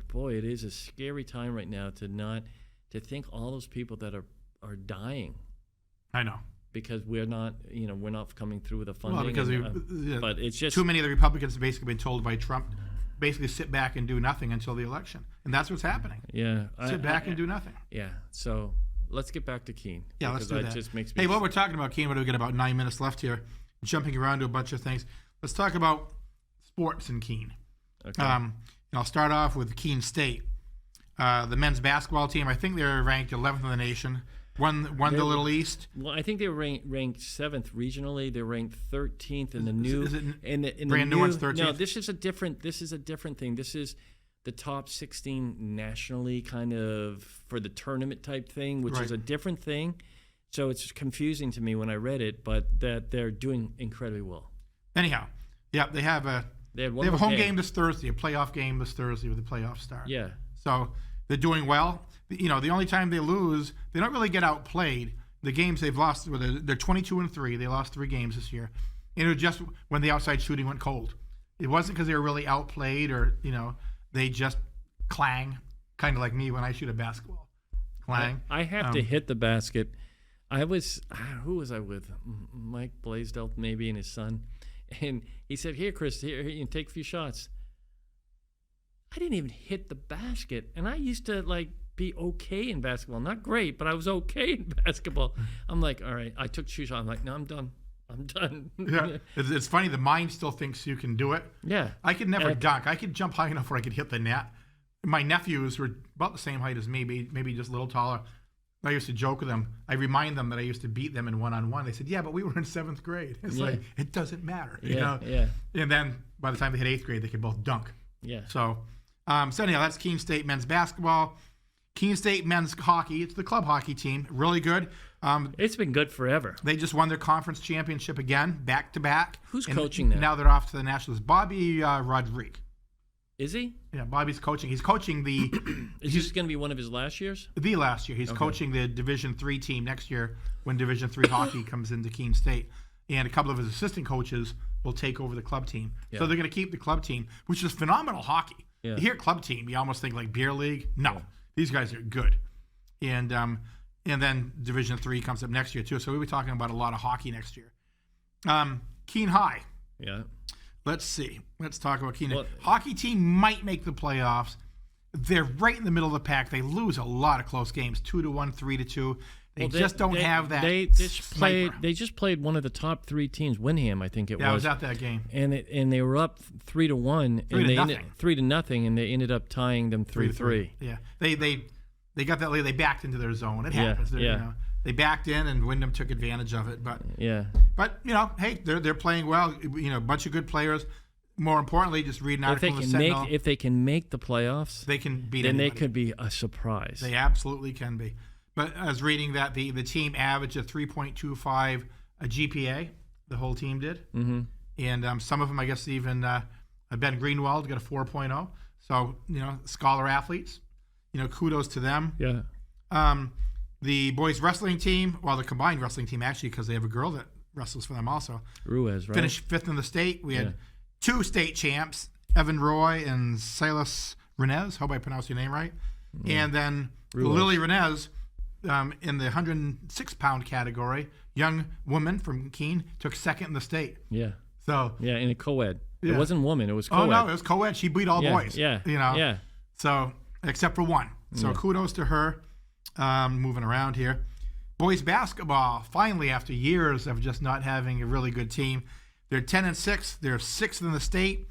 boy, it is a scary time right now to think all those people that are dying. I know. Because we're not coming through with the funding. Well, because but it's just too many of the Republicans have basically been told by Trump, basically sit back and do nothing until the election, and that's what's happening. Yeah, sit back and do nothing. Yeah. So let's get back to Keene. Yeah, let's do that. Just makes me. Hey, while we're talking about Keene, we've got about 9 minutes left here, jumping around to a bunch of things. Let's talk about sports in Keene. Okay. And I'll start off with Keene State. The men's basketball team, I think they're ranked 11th in the nation. Won the Little East. Well, I think they were ranked 7th regionally. They're ranked 13th in the new. In the brand new one's 13th? No, this is a different thing. This is the top 16 nationally, kind of for the tournament type thing, which is a different thing. So it's confusing to me when I read it, but that they're doing incredibly well. Anyhow, yeah, they have a home game this Thursday, a playoff game this Thursday with the playoff start. Yeah. So they're doing well. The only time they lose, they don't really get outplayed. The games they've lost, they're 22-3. They lost 3 games this year. And it was just when the outside shooting went cold. It wasn't because they were really outplayed or, they just clang, kind of like me when I shoot a basketball. Clang. I have to hit the basket. Who was I with? Mike Blaisdell maybe and his son. And he said, here, Chris, here, you can take a few shots. I didn't even hit the basket. And I used to, be okay in basketball. Not great, but I was okay in basketball. I'm like, all right. I took 2 shots. I'm like, no, I'm done. I'm done. Yeah, it's funny. The mind still thinks you can do it. Yeah. I could never dunk. I could jump high enough where I could hit the net. My nephews were about the same height as me, maybe just a little taller. I used to joke with them. I remind them that I used to beat them in one-on-one. They said, "Yeah, but we were in 7th grade." It's like it doesn't matter, you know. Yeah. And then by the time they hit 8th grade, they could both dunk. Yeah. So anyhow, that's Keene State men's basketball. Keene State men's hockey. It's the club hockey team. Really good. It's been good forever. They just won their conference championship again, back to back. Who's coaching them? Now they're off to the Nationals. Bobby Rodriguez. Is he? Yeah, Bobby's coaching. He's coaching the. Is this going to be one of his last years? The last year. He's coaching the Division III team next year when Division III hockey comes into Keene State. And a couple of his assistant coaches will take over the club team. Yeah. So they're going to keep the club team, which is phenomenal hockey. Yeah. You hear club team, you almost think like beer league. No, these guys are good. And then Division III comes up next year too. So we'll be talking about a lot of hockey next year. Keene High. Yeah. Let's see. Let's talk about Keene. Hockey team might make the playoffs. They're right in the middle of the pack. They lose a lot of close games, 2-1, 3-2. They just don't have that. They just played one of the top 3 teams, Windham, I think it was. Yeah, I was at that game. And they were up 3-1, and they ended 3-0, and they ended up tying them 3-3. Yeah, they got that lead. They backed into their zone. It happens. You know, they backed in, and Windham took advantage of it. But you know, hey, they're playing well. You know, a bunch of good players. More importantly, just read an article in the Sentinel. If they can make the playoffs, they can beat then anybody. They could be a surprise. They absolutely can be. But I was reading that the team averaged a 3.25 GPA. The whole team did. Mm-hmm. And some of them, I guess, even Ben Greenwald got a 4.0. So, you know, scholar athletes. You know, kudos to them. Yeah. The boys wrestling team, well, the combined wrestling team, actually, because they have a girl that wrestles for them also. Ruiz, right? Finished 5th in the state. We had 2 state champs, Evan Roy and Silas Renez. Hope I pronounced your name right. And then Ruiz. Lily Renez, in the 106-pound category, young woman from Keene, took 2nd in the state. Yeah. So in a co-ed. Yeah. It wasn't woman. It was co-ed. Oh, no, it was co-ed. She beat all boys. Yeah. You know? Yeah. So, except for one. So, kudos to her. Moving around here. Boys basketball, finally, after years of just not having a really good team, they're 10-6. They're 6th in the state,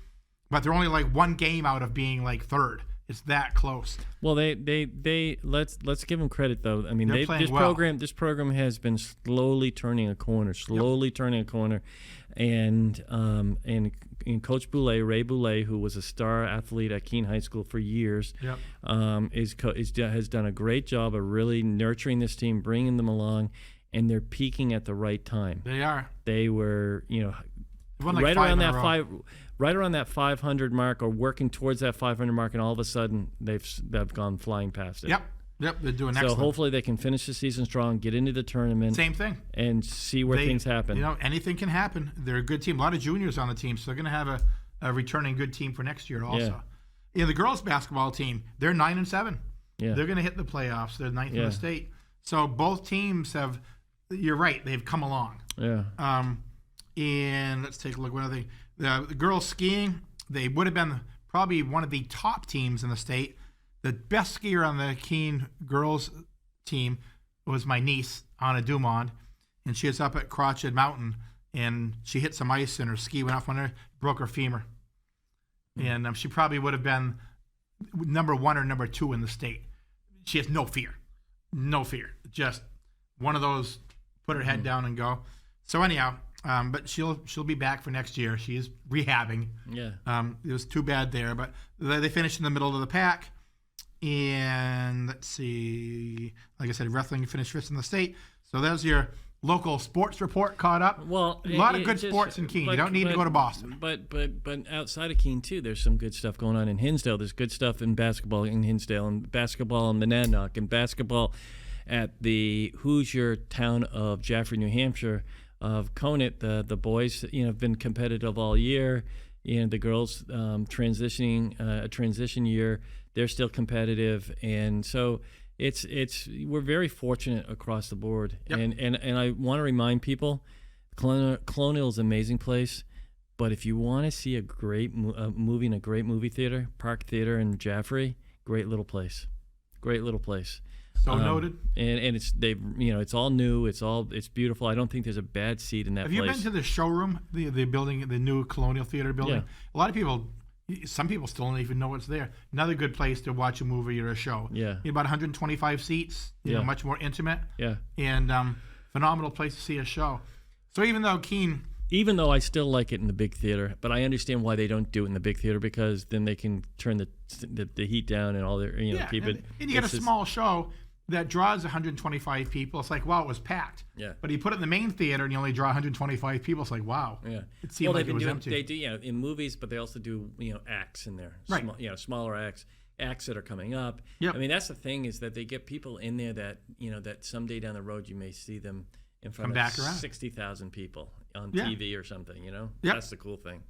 but they're only like 1 game out of being like 3rd. It's that close. Well, they let's give them credit though. I mean, this program has been slowly turning a corner, and Coach Boulay, Ray Boulay, who was a star athlete at Keene High School for years, has done a great job of really nurturing this team, bringing them along, and they're peaking at the right time. They are. They were, like right around that 500 mark, or working towards that 500 mark, and all of a sudden they've gone flying past it. Yep, they're doing excellent. So hopefully they can finish the season strong, get into the tournament. Same thing. And see where things happen. You know, anything can happen. They're a good team. A lot of juniors on the team, so they're going to have a returning good team for next year also. Yeah, the girls basketball team, they're 9-7. Yeah. They're going to hit the playoffs. They're 9th in the state. So both teams have, you're right, they've come along. Yeah. And let's take a look. What other thing? The girls skiing, they would have been probably one of the top teams in the state. The best skier on the Keene girls team was my niece, Anna Dumond, and she was up at Crotched Mountain, and she hit some ice, and her ski went off on her, broke her femur. Mm-hmm. And she probably would have been number 1 or number 2 in the state. She has no fear. Just one of those, put her head down and go. So anyhow, but she'll be back for next year. She is rehabbing. Yeah. It was too bad there, but they finished in the middle of the pack. And let's see, like I said, wrestling finished 5th in the state. So there's your local sports report caught up. Well, a lot of good sports in Keene. You don't need to go to Boston. But outside of Keene too, there's some good stuff going on in Hinsdale. There's good stuff in basketball in Hinsdale, and basketball in Monadnock, and basketball at the Hoosier town of Jaffrey, New Hampshire. Of Conant, the boys, have been competitive all year. The girls transitioning a transition year, they're still competitive, and so we're very fortunate across the board. Yep. And I want to remind people, Colonial is an amazing place, but if you want to see a great movie in a great movie theater, Park Theater in Jaffrey, great little place. Great little place. So noted. And it's all new. It's beautiful. I don't think there's a bad seat in that place. Have you been to the showroom, the building, the new Colonial Theater building? Yeah. A lot of people, some people still don't even know what's there. Another good place to watch a movie or a show. Yeah. About 125 seats. You know, much more intimate. Yeah. And phenomenal place to see a show. So even though Keene. Even though I still like it in the big theater, but I understand why they don't do it in the big theater, because then they can turn the heat down and all their keep it. And you get a small show that draws 125 people. It's like, wow, it was packed. Yeah. But you put it in the main theater and you only draw 125 people. It's like, wow. Yeah. It seemed like it was empty. empty. They do, in movies, but they also do, acts in there. Right. Smaller acts that are coming up. Yep. I mean, that's the thing, is that they get people in there that, that someday down the road you may see them in front of 60,000 people on TV or something, Yep. That's the cool thing.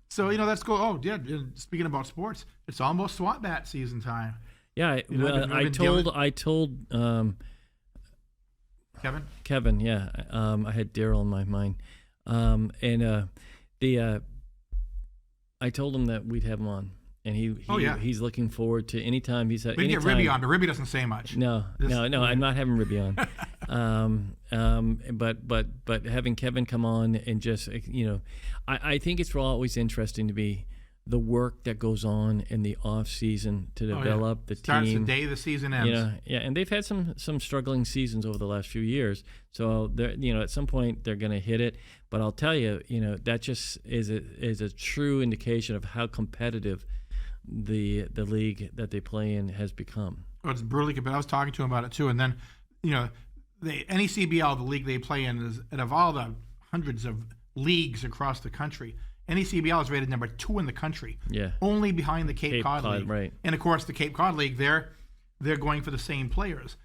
So, let's go. Oh, yeah. Speaking about sports, it's almost SWAT bat season time. Yeah, I told Kevin, yeah. I had Daryl in my mind, I told him that we'd have him on, and he's looking forward to anytime he's at. We can get Ribby on, but Ribby doesn't say much. No, I'm not having Ribby on. But having Kevin come on and just I think it's always interesting to be the work that goes on in the off season to develop the Starts team. the day the season ends. And they've had some struggling seasons over the last few years. So they're at some point they're going to hit it. But I'll tell you, that just is a true indication of how competitive the league that they play in has become. Oh, it's brutally competitive. I was talking to him about it too, and then the NECBL, the league they play in, is out of all the hundreds of leagues across the country, NECBL is rated number 2 in the country. Yeah. Only behind the Cape Cod League. Right. And of course, the Cape Cod League, they're going for the same players.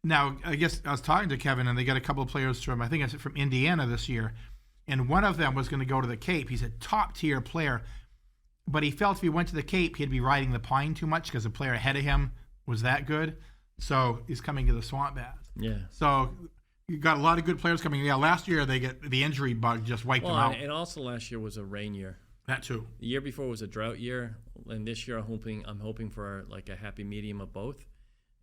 Now, I guess I was talking to Kevin, and they got a couple of players from, I think it's from Indiana this year, and one of them was going to go to the Cape. He's a top tier player, but he felt if he went to the Cape, he'd be riding the pine too much because the player ahead of him was that good. So he's coming to the Swamp Bats. Yeah. So you got a lot of good players coming. Yeah, last year they get the injury bug just wiped them out. And also last year was a rain year. That too. The year before was a drought year, and this year I'm hoping for like a happy medium of both,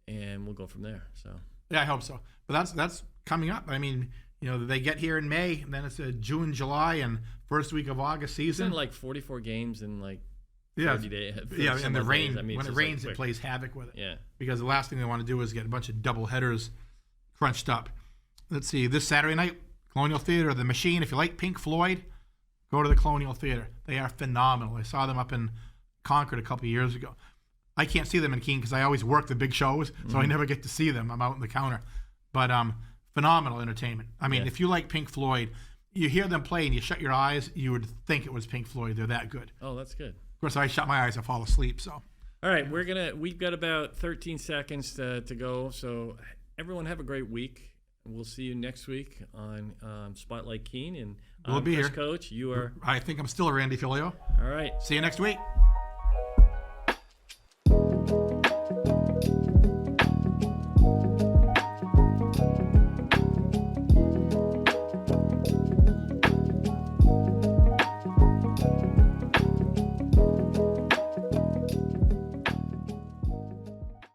and we'll go from there. So. Yeah, I hope so. But that's coming up. I mean, they get here in May, and then it's a June, July, and first week of August season. It's in like 44 games in like 30 days. Yeah, and the rain. Days. I mean, when it rains, it plays havoc with it. Yeah. Because the last thing they want to do is get a bunch of double headers crunched up. Let's see, this Saturday night, Colonial Theater, The Machine. If you like Pink Floyd, go to the Colonial Theater. They are phenomenal. I saw them up in Concord a couple of years ago. I can't see them in Keene because I always work the big shows, so I never get to see them. I'm out in the counter. But phenomenal entertainment. I mean, if you like Pink Floyd, you hear them play and you shut your eyes, you would think it was Pink Floyd. They're that good. Oh, that's good. Of course, I shut my eyes, I fall asleep. So. All right, we've got about 13 seconds to go. So everyone have a great week. We'll see you next week on Spotlight Keene, and we'll be Chris here. Coach. You are. I think I'm still a Randy Filio. All right. See you next week.